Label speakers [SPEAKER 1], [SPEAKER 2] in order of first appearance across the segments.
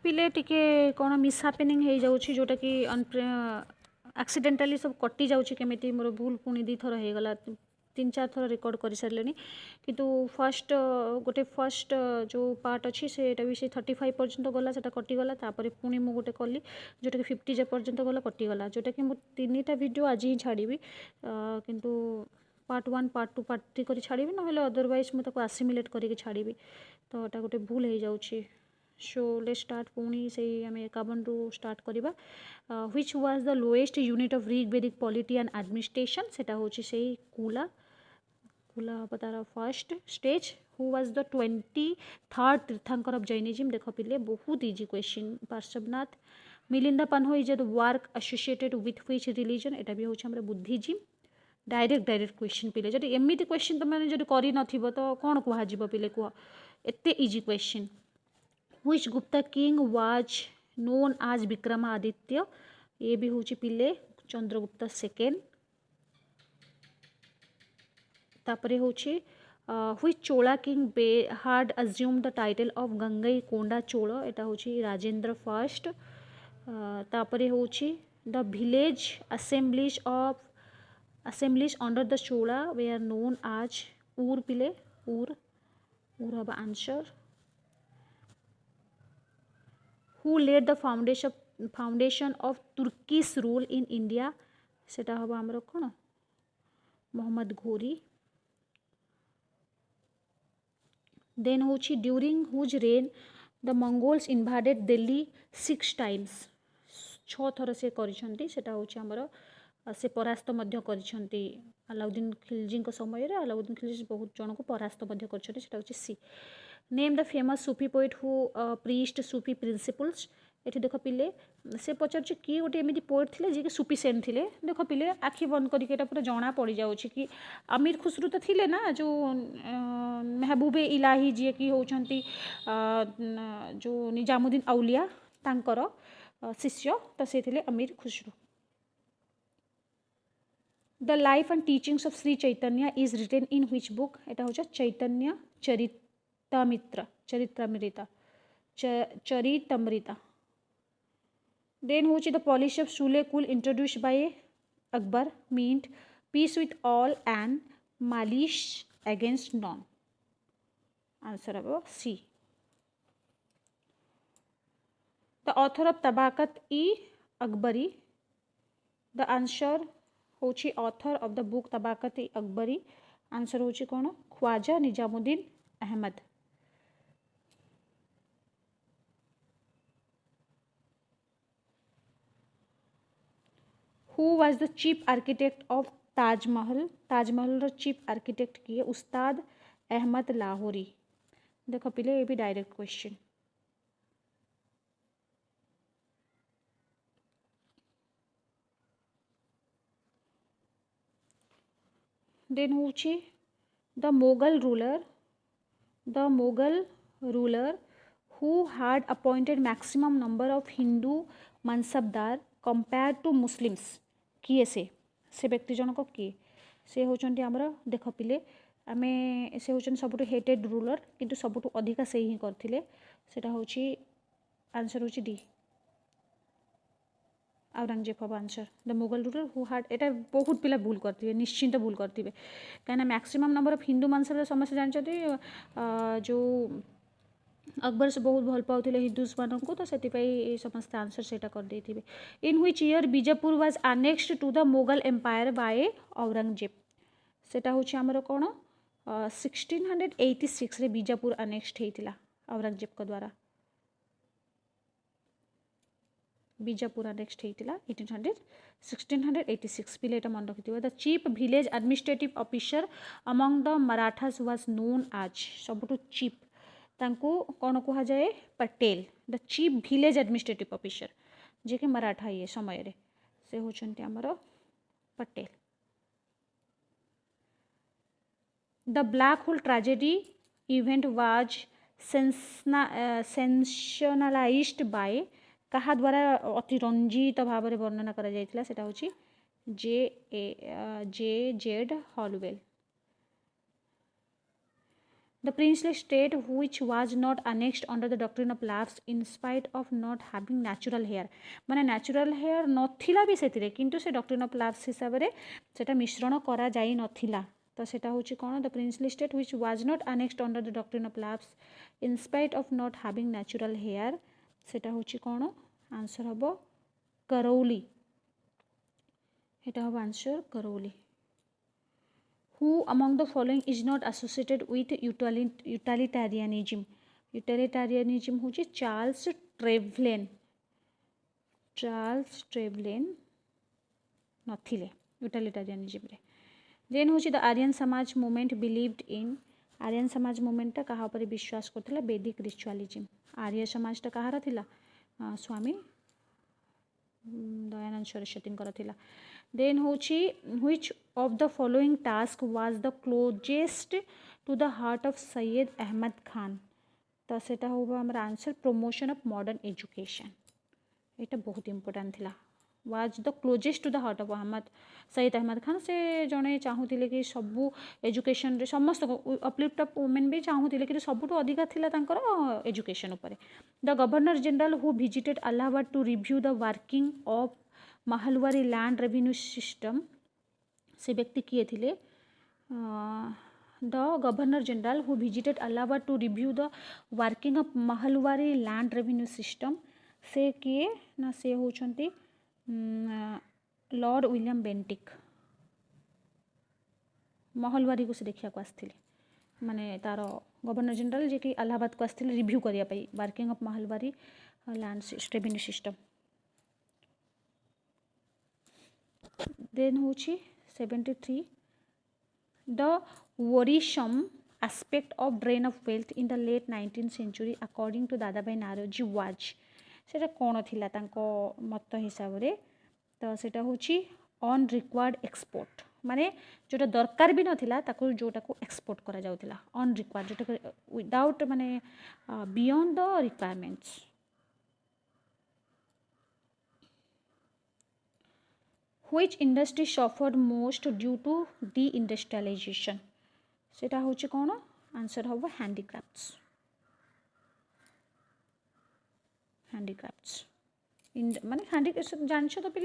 [SPEAKER 1] पिले टिके कौन मिस हापेनिंग हो जाऊँ जोटा कि एक्सीडेंटाली सब कटि जाऊँ केमी मोर भूल पुणी दी थर हो गला 3-4 थर रेकर्ड कर सारे किंतु फर्स्ट गोटे फर्स्ट जो पार्ट अच्छी से भी से 35 पर्यंत गला से कटिगला तापर पुणी मुझे गोटे कली जोटा कि 50 पर्यंत गला कटिगला जोटा कि मुझे 3टा वीडियो आज ही छाड़ी किंतु पार्ट 1 पार्ट 2 पार्ट 3 कर छाड़ी ना अदरवाइज मुझे आसिमिलेट करके छाड़ी तो यहाँ गोटे भूल हो जाऊँ सो लेट स्टार्ट पुणी से आम 51 रू स्टार्ट करवा which was the lowest unit of Rigvedic polity and administration सेटा होची से कूला कूला हम तार first stage who was the 23rd Tirthankara of Jainism देख पिले बहुत easy question Parshvanath Milinda Panho is the work associated with which religion एटा भी होची हमर बुद्धिज्म डायरेक्ट क्वेश्चन पिले जदि एमिति क्वेश्चन तुम मैंने जदि करि नथिबो तो कोन कुहा जिवो पिले कुह एते easy question which Gupta king was known आज विक्रमादित्य ये भी होची पिले चंद्रगुप्ता सेकेंड तापरे होची which Chola king had assumed the title of Gangai Konda Chola एटा होची राजेंद्र फर्स्ट तापरे होची the village assemblies under the Chola were known as Ur पिले ऊर हब answer who led the foundation of Turkish rule in India सेटा हम आमर कौन मोहम्मद घोरी देन होची during whose reign the Mongols invaded Delhi 6 times 6 थर से करिसेंती सेटा होची आमर से परास्त मध्य करिसेंती अलाउद्दीन खिलजी समय अलाउद्दीन खिलजी बहुत जन को परास्त मध्य करिसेंती सेटा होची सी name the famous Sufi poet who preached Sufi principles ये देख पिले से पचार किए गोटे एमती पोएट थे जी सूफी सेंट थे देख पिले आखि बंद करके पूरा जना पड़ जाऊँगी कि अमीर खुसरू तो थे ना जो महबूबे इलाही जी कि होती जो निजामुद्दीन औलिया तांकर शिष्य तो से थे Amir Khusrau the life and teachings of Shri Chaitanya is written in which book एटा हो चैतन्य चरितमृता देन होची the policy of Sulh Kul introduced by Akbar meant peace with all and malice against none answer हम सी the author of Tabaqat i Akbari the answer होची author of the book Tabaqat i Akbari answer होची कौन Khwaja Nizamuddin Ahmad who was the chief architect of Taj Mahal Taj Mahal chief architect किए उस्ताद अहमद लाहौरी देख पिले ये भी डायरेक्ट क्वेश्चन देन होची the Mughal ruler who had appointed maximum number of Hindu mansabdar compared to Muslims किए से व्यक्ति जनक किए से होचंती आमर देख पिले आमे से होचंती सबुठु हेटेड रूलर किंतु सबुठु अधिका से ही करथिले सेटा होची आंसर होची डी औरंगजेब हम answer the Mughal ruler who hard एटा बहुत पिला भूल करथिबे निश्चिंत भूल करथिबे कहना maximum number of Hindu Mansar समस्या जानछथि जो अकबर से बहुत भल पाउथिले हिंदूज मान को तो से समस्त आंसर सेटा कर देथिबे in which year Bijapur was annexed to the Mughal empire by Aurangzeb सेटा होछि हमर कोन 1686 रे बीजापुर अनेक्स्ड हेतिला औरंगजेब को द्वारा बीजापुर नेक्स्ट होता 1686 पिले मन रखि the chief village administrative officer among the Marathas was known as सबुठु चीफ तांको कौन कह जाए Patel the chief village administrative officer जे कि मराठा ये समय रे से होचंती हमर Patel the black hole tragedy event was sensationalized by कहा द्वारा अति रंजित भाव में वर्णना करा जायतिला सेटा होची J Z Holwell the princely state which was not annexed under the doctrine of lapse in spite of not having natural heir माने नेचुरल हेयर नथिला भी सेतिरे किंतु से डॉक्ट्रिन ऑफ लैप्स हिसाब रे सेटा मिश्रण करा जाई नथिला तो सेटा होची कोन the princely state which was not annexed under the doctrine of lapse in spite of not having natural heir सेटा होची कोन आंसर हबो करौली एटा हबो answer Karauli Who among the following is not associated with utilitarianism? Utilitarianism होची Charles ट्रेवलेन नथिले यूटिलिटारियनिज्म रे then होची the Aryan समाज मूवमेंट बिलीव्ड इन आर्यन समाज मूवमेंट कहा ऊपर विश्वास करथिला वैदिक रिचुअलिज्म आर्य समाज ता कहार थिला स्वामी दयानंद सरस्वती थिला देन होची which of the following task was the closest to the heart of Syed Ahmad Khan तो सेटा होबा हमर answer promotion of modern education एटा बहुत इंपोर्टेंट थिला was the closest to the heart of Syed Ahmad Khan से जड़े चाहूले कि सबू एजुकेशन रे समस्त अपलिफ्ट ऑफ वुमेन भी चाहूले कि सबुठ अधिका थिला तांकर एजुकेशन उपरे the governor general who visited Allahabad to review the working of Mahalwari land revenue system से व्यक्ति किए थिले the governor general who visited Allahabad to review the working of Mahalwari land revenue system से किए ना से होचंती लॉर्ड विलियम बेंटिक महलवारी को से देखा आसते माने तार गवर्नर जनरल जे कि अलाहाबाद को आसते रिव्यू करने working of Mahalwari land revenue system then होची 73 the worrisome aspect of drain of wealth in the late 19th century according to दादा भाई नारोजी वाज सेटा कौन थिला तांको मत हिसाब रे तो सेटा होची ऑन रिक्वायर्ड एक्सपोर्ट माने जोटा दरकार भी नथिला ताको जोटा को एक्सपोर्ट करा जाउतिला ऑन रिक्वायर्ड जोटा विदाउट माने beyond the requirements Which industry suffered most due to de-industrialization? सेटा होची कौन आंसर हम हैंडीक्राफ्ट्स माने हैंडीक्राफ्ट जान तो पे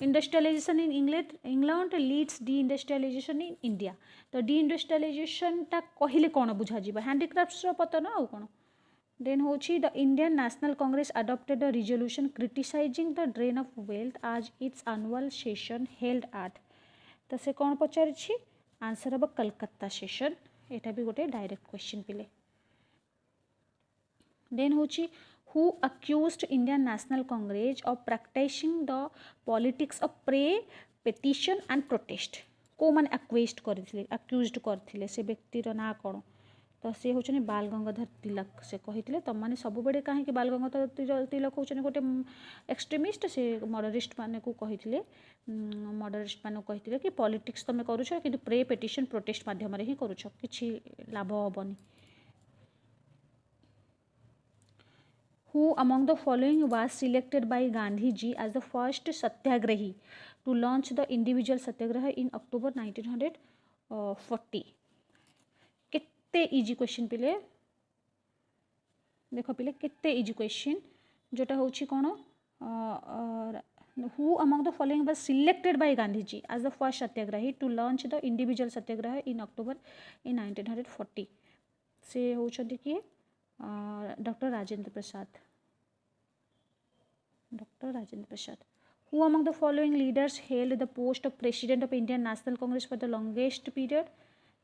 [SPEAKER 1] industrialisation in England leads deindustrialisation in India तो डी इंडस्ट्रियलाइजेशन टा कहले कौन बुझा जीवा हैंडीक्राफ्ट्स पतन आउ कौन देन होची the Indian National Congress adopted a resolution criticizing the drain of wealth at its annual session held at तो से कौन पचारि आंसर हम कलकत्ता सेशन एटा भी गोटे डायरेक्ट क्वेश्चन पिले देन होची who accused Indian National Congress of practising the politics of pray petition and protest को माने अक्यूज्ड करथिले से व्यक्तिर ना कौन तो सी होचने बाल गंगाधर तिलक से कही तुम मैंने सब बड़े कहीं बाल गंगाधर तिलक होचने गोटे एक्सट्रीमिस्ट से मॉडरिस्ट माने को कही मॉडरिस्ट मान कही कि पॉलिटिक्स तुम करुछ कि प्रे पेटिशन प्रोटेस्ट माध्यम ही करुछ कि लाभ हेनी who among the following was selected by Gandhi ji as the first satyagrahi to launch the individual satyagraha in October 1940 केते इजी क्वेश्चन पिले देख पिले केते इजी क्वेश्चन जोटा होची कोन who among the following was selected by Gandhi ji as the first satyagrahi to launch the individual satyagraha in October in 1940 से होचंती कि doctor Rajendra Prasad who among the following leaders held the post of president of Indian National Congress for the longest period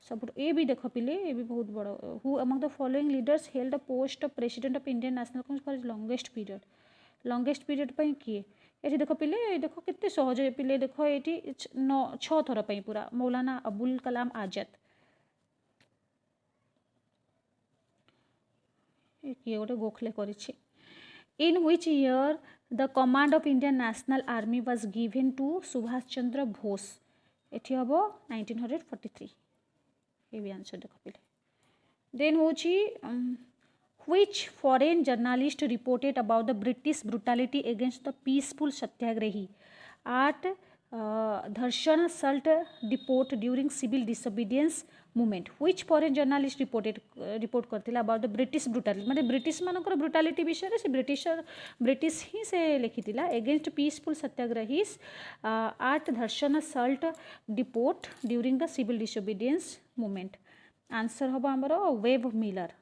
[SPEAKER 1] सब ये भी देख पिले ये भी बहुत बड़ा who among the following leaders held the post of president of Indian National Congress for longest period किए ये देख पिले देख केते सहज पिले देख ये 6 थर पूरा मौलाना अबुल कलाम आजाद किए गोटे गोखले करिछि in which year the command of Indian National Army was given to Subhash Chandra Bose एठी हबो 1943 ये भी आंसर देख पिले देन होची which foreign journalist reported about the British brutality against the peaceful satyagrahi at Dharasana salt depot during civil disobedience movement which foreign journalist report करथिला about the British brutality माने British मानकर ब्रुटालिटी विषय से ब्रिटिश ही से लिखिथिला against peaceful satyagrahis at Dharasana salt depot during the civil disobedience movement answer हम आमर Webb Miller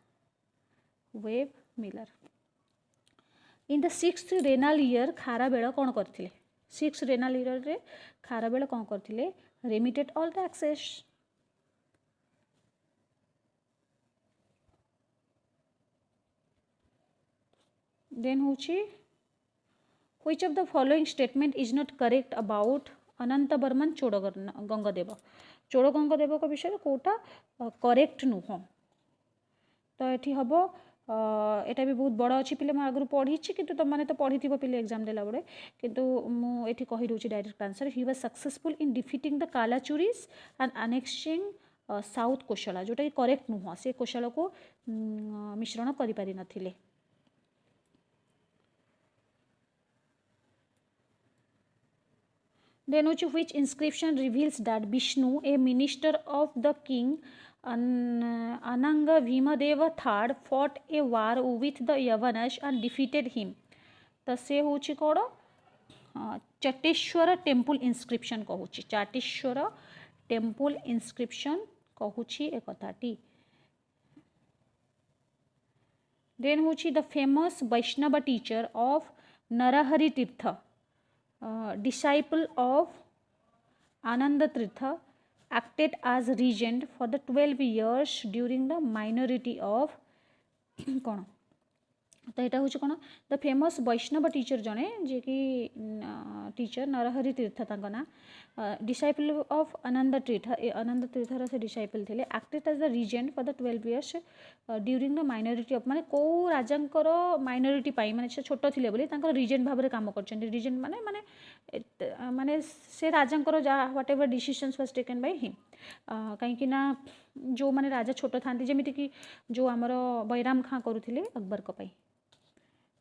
[SPEAKER 1] in the 6th regnal year Kharavela कौन करथिले 6th रेनाल ईयर रे खारबेल कौन करथिले रेमिटेड ऑल टैक्सेस देन होची which of the following statement is not correct about Anant Barman Chodagangadeva Chodagangadeva को विषय कोटा करेक्ट नुह तो ये हम एटा भी बहुत बड़ अच्छी पिले आगु पढ़ी कि तुमने तो पढ़ी थी पिले एग्जाम देला बड़े किंतु मुझे कही दूसरी direct answer he was successful in defeating the Kalachuris and annexing south Kosala जोटा कि करेक्ट नुह से कोशला को मिश्रण करि पारि नथिले then which inscription reveals that Vishnu a minister of the king Ananga Bhimadeva III fought a war with the Yavanas and defeated him तो से हूँ कौन चटेश्वर टेम्पल इनस्क्रिप्शन कहूँ चाटेश्वर टेम्पल इनस्क्रिप्शन कहूँ एक कथाटी देन हूँ the famous Vaishnava teacher of Narahari Tirtha disciple of Ananda Tirtha acted as regent for the 12 years during the minority of कौन तो यहाँ हूँ कौन द फेमस वैष्णव टीचर जड़े जी कि टीचर नरहरि तीर्थ ना डिसाइपल ऑफ आनंद तीर्थर से डिसाइपल थे acted as the regent for the 12 years during the minority of माने कौ राजांकर माइनॉरिटी पाई माने से छोट थिले बोली तांकर रिजेंट भाव में काम करछन रिजेंट माने माने माने से राजांकर जा what ever decisions was taken by him कहीं ना जो माने राजा छोट थांती जेमिति कि जो आमर बैराम खां करुथिले अकबर को पाई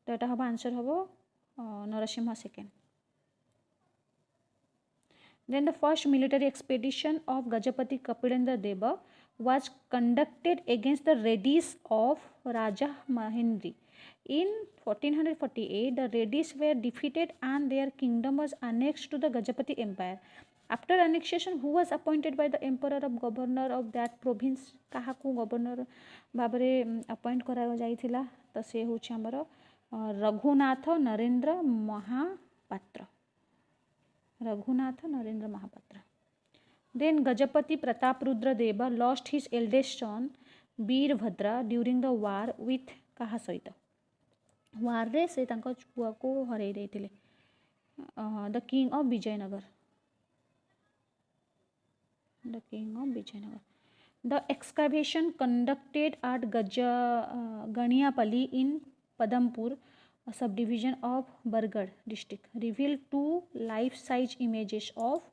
[SPEAKER 1] तो यहाँ हम आंसर हम Narasimha second then the first military expedition of Gajapati Kapilendra Deva was conducted against the Redis of Raja Mahendri in 1448 the Redis were defeated and their kingdom was annexed to the Gajapati empire after annexation who was appointed by the emperor of governor of that province काहाकू governor भाव में appoint करा जाइथिला तो से हूँ आमर Raghunath Narendra Mahapatra then Gajapati Prataparudra Deva lost his eldest son Virabhadra during the war with कहा सहित वार रे से छुआ को हरई देते the king of Vijayanagara the excavation conducted at Ganiapalli in Padampur sub division of Bargarh district reveal 2 life size images of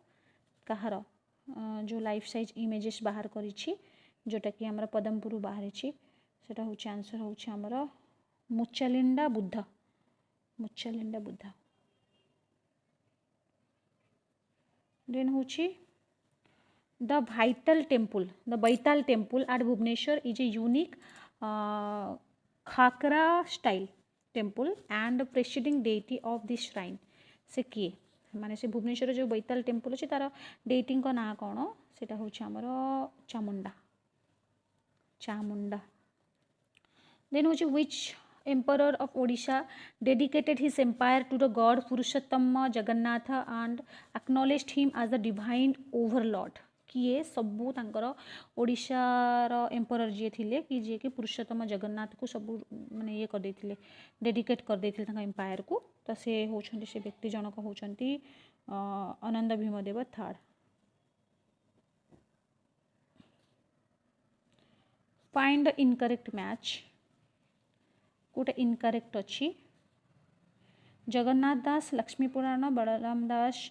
[SPEAKER 1] कहार जो लाइफ साइज इमेजेस बाहर करी जोटा कि आमर पदमपुर बाहरी सेटा हूँ आंसर हूँ आमर मुचालिंडा बुद्ध देन हूँ the Baitala temple at Bhubaneswar is a unique Khakhara style temple and presiding deity of this shrine से किए माने से भुवनेश्वर जो बैताल टेम्पल अच्छे तार डेटी ना कौन से हूँ आमर चामुंडा देन हूँ which emperor of Odisha dedicated his empire to the god Purushottama Jagannath and acknowledged him as the divine overlord किए सबू तांकर ओडिशार एम्परर जी थे कि जी कि पुरुषोत्तम जगन्नाथ को सबू माने ये कर देथिले डेडिकेट कर देथिले एम्पायर को तो से होछंती से व्यक्ति जनक होछंती Ananda Bhimadeva III find the incorrect match कोटे इनकरेक्ट अच्छी जगन्नाथ दास लक्ष्मी पुराण बलराम दास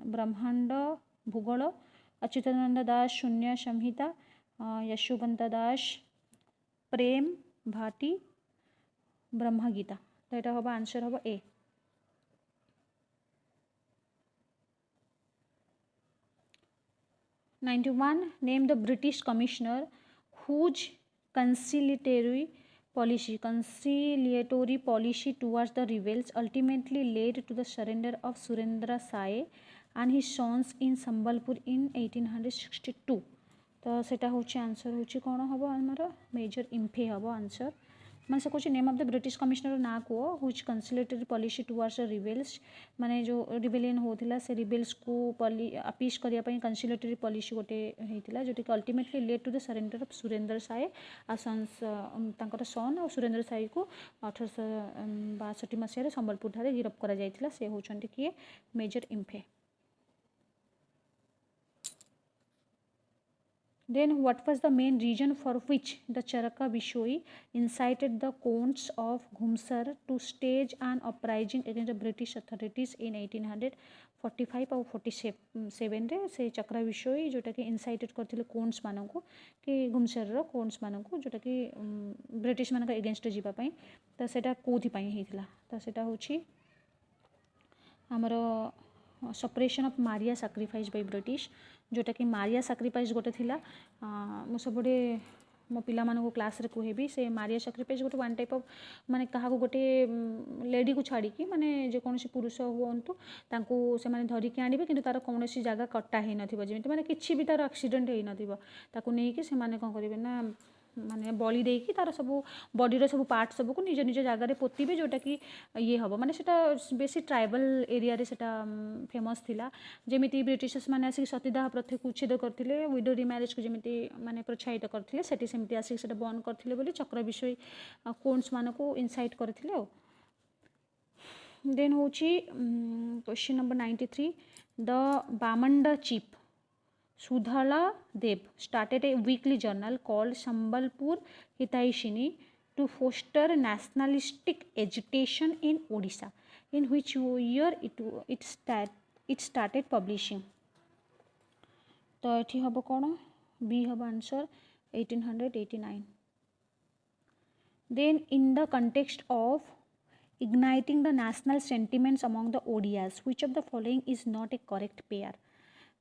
[SPEAKER 1] ब्रह्मांड भूगोल अच्युतानंद दास शून्य संहिता यशोवंत दास प्रेम भाटी ब्रह्मगीता तो यहाँ हम आंसर हम ए 91 name the British commissioner whose conciliatory policy towards the rebels ultimately led to the surrender of Surendra Sae and his sons in Sambalpur in 1862. तो सेटा होची आंसर होची कौन हम आमर मेजर इम्फे हम आंसर मैंने से कौन name of the British commissioner ना कह हुच कंसिलेटरी पॉलिसी टुवर्ड्स रिबेल्स माने जो रिबेलियन होता से रिबेल्स को अपीज करने कंसिलेटरी पॉलिसी गोटे होता जोटा कि ultimately led to the surrender of Surendra Sai आ सन्स सन और सुरेंद्र साय को 1862 मसीह संबलपुर ठारे गिरफ करा से होचंती किए major इम्फे. Then what was the main reason for which the Charaka Bishoi incited the counts of Ghumsar to stage an uprising against the British authorities in 1845 और 47 रे से चक्रा बिशोई जोटा कि इनसाइटेड करथिले कोन्स माननको कि घुमसर रो कोन्स माननको जोटा कि ब्रिटिश मानक एगेंस्ट जीवा पई त सेटा कोथि पई हेतिला त सेटा होछि हमरो suppression of Meriah sacrifice by British जोटा कि मारिया सैक्रिफाइस गोटे थिला मु सबडे मो पिला मानको क्लास रे कहबी से मारिया सैक्रिफाइस गोटे वन टाइप ऑफ माने कहा गोटे लेडी को छाड़ी कि माने जे कोनसी पुरुष हुंतु तांको से माने धरि के आनिबे किंतु तार कोनसी जगह कट्टा हे नथिबो जेमिति माने किछि भी तार एक्सीडेंट हे नथिबो ताको नै कि से माने कोन करिवे ना माने बलि देकी तार सब बॉडी रो सब पार्ट सब को निज निज जगह रे पोतीबे जोटा कि ये हबो माने सेटा बेसी ट्राइबल एरिया रे सेटा फेमस थिला जेमिति ब्रिटिशर्स माने आसी सतीदाह प्रथा को उच्छेद करथिले विडो रिमैरेज को जेमिति माने प्रोत्साहित करथिले सेठी सेमिति आसी सेटा बन करथिले बोली चक्र विषय कोन्स माने को इनसाइट करथिले. देन होची question number 93 the Bamanda chief Sudhala Deb started a weekly journal called Sambalpur Hitaishini to foster nationalistic agitation in Odisha, in which year it started publishing. तो ये हम कौन बी हम answer 1889. Then in the context of igniting the national sentiments among the Odias, which of the following is not a correct pair?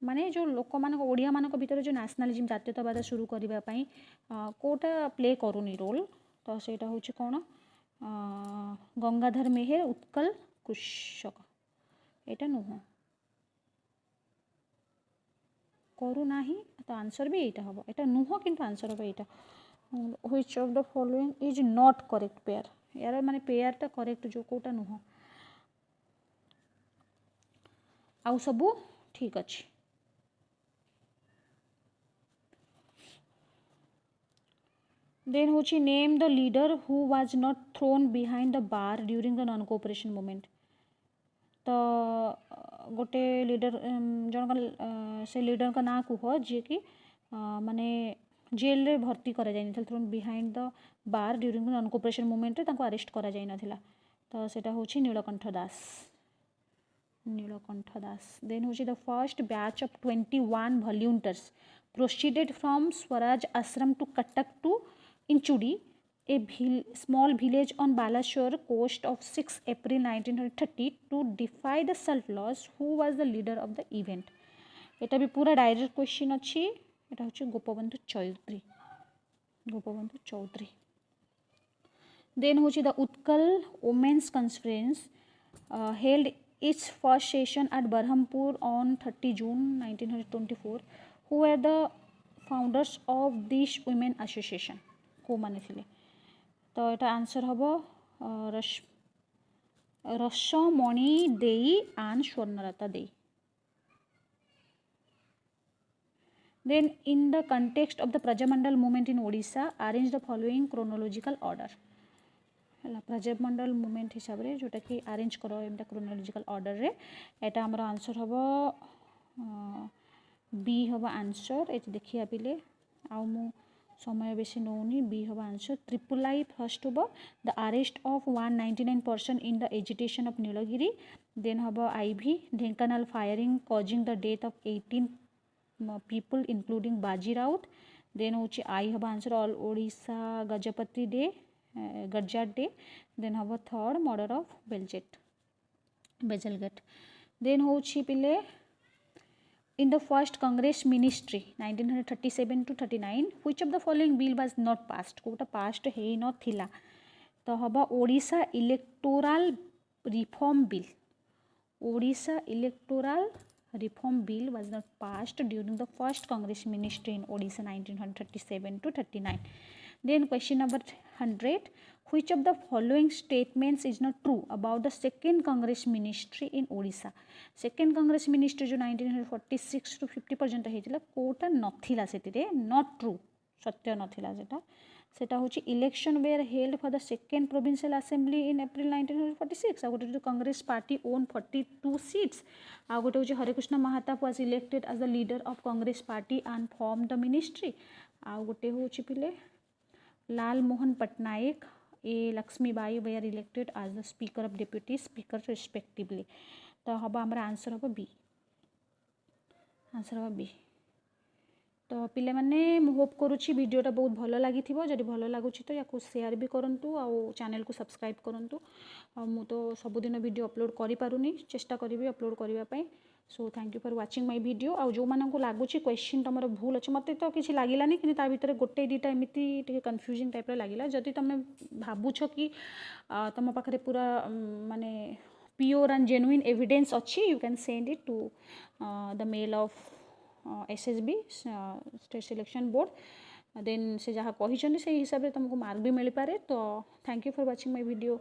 [SPEAKER 1] माने जो लोक मान ओडिया मान भीतर जो नेशनलिज्म जातीयतावाद शुरू करने कोटा प्ले करूनी रोल तो सेटा होची कौन गंगाधर मेहर उत्कल कुशक एटा नुह करू नाही तो आंसर भी एटा हबो एटा नुह किंतु आंसर हबो एटा which of the following is not correct pair यार माने पेयर टा करेक्ट जो कोटा नुह आउ सबु ठीक अछि. Then होची name the leader who was not thrown behind the bar during the non-cooperation movement. तो गोटे लीडर जन से लीडर का ना कह जी कि माने जेल रे भर्ती करा जाय नथिला thrown behind the bar during the non cooperation movement रे ताको अरेस्ट करा जाय नथिला तो सेटा होची नीलकंठ दास. देन होची the first batch of 21 volunteers proceeded from Swaraj Ashram to Cuttack to Inchudi, a small village on Balashore coast of 6 April 1930 to defy the salt laws. Who was the leader of the event? एटा भी पूरा direct question अच्छी एटा होची Gopabandhu Choudhury. Then होची the Utkal women's conference held its first session at Berhampur on 30 June 1924. Who were the founders of this women association? को माने थिले तो एटा आंसर हबो रसमणि देई एंड स्वर्णलता देई. Then in the context of the Prajamandal movement in Odisha, arrange the following chronological order. हला Prajamandal movement हिसाब रे जोटा कि अरेंज करो एमटा क्रोनोलॉजिकल ऑर्डर रे एटा हमर आंसर हबो बी हबो आंसर एति देखिया पिले आ मु समय बेसी नौनी बी हबो आंसर. ट्रिपल आई फर्स्ट हबो the arrest of 199 person in the agitation of Nilgiri. Then हबो IV Dhenkanal firing causing the death of 18 people including Baji Raut. Then होची आई हबो answer all Odisha Gajapati day गज्जाट डे. देन हबो third murder of Bazalgette. Then होची पिले in the first Congress ministry 1937 to 39 which of the following bill was not passed Kota passed है न थिला तो हबा Odisha electoral reform bill Odisha electoral reform bill was not passed during the first Congress ministry in Odisha 1937 to 39. Then question number 100. Which of the following statements is not true about the second Congress ministry in Odisha? Second Congress ministry जो 1946 to 50 पर्यंत होइतिला Kota नथिला सेतिरे not true सत्य नथिला सेटा सेटा होची election were held for the second provincial assembly in April 1946 आ गोटे Congress party won 42 seats आ गोटे होची Harekrushna Mahatab was elected as the leader of Congress party and form the ministry आ गोटे होची पिले लाल मोहन पटनायक ए Lakshmibai were elected as the speaker of deputy speaker respectively तो हम आमर आंसर हम बी आंसर हम बी तो पिले माने मु होप करुच्ची वीडियोटा बहुत भल लगी जदि भल लगुच तो या शेयर भी करूँ आउ चैनल को सब्सक्राइब करूँ मु तो सबुदिन वीडियो अपलोड करि पारुनी चेष्टा करी अपलोड करने so thank you for watching my video आउ जो मानक लगुच क्वेश्चन तुम भूल अच्छे मत तो किसी लगिलानी कि भितर गोटे दुटा एमती कन्फ्यूजिंग टाइप लगिला जदि तुम भावुछ कि तुम पाखे पूरा माने प्योर एंड जेन्युइन एविडेंस अच्छी you can send it to the mail of SSB state selection board then से जहाँ कही से हिसाब से तुमको मार्क भी मिल पारे तो thank you for watching my video.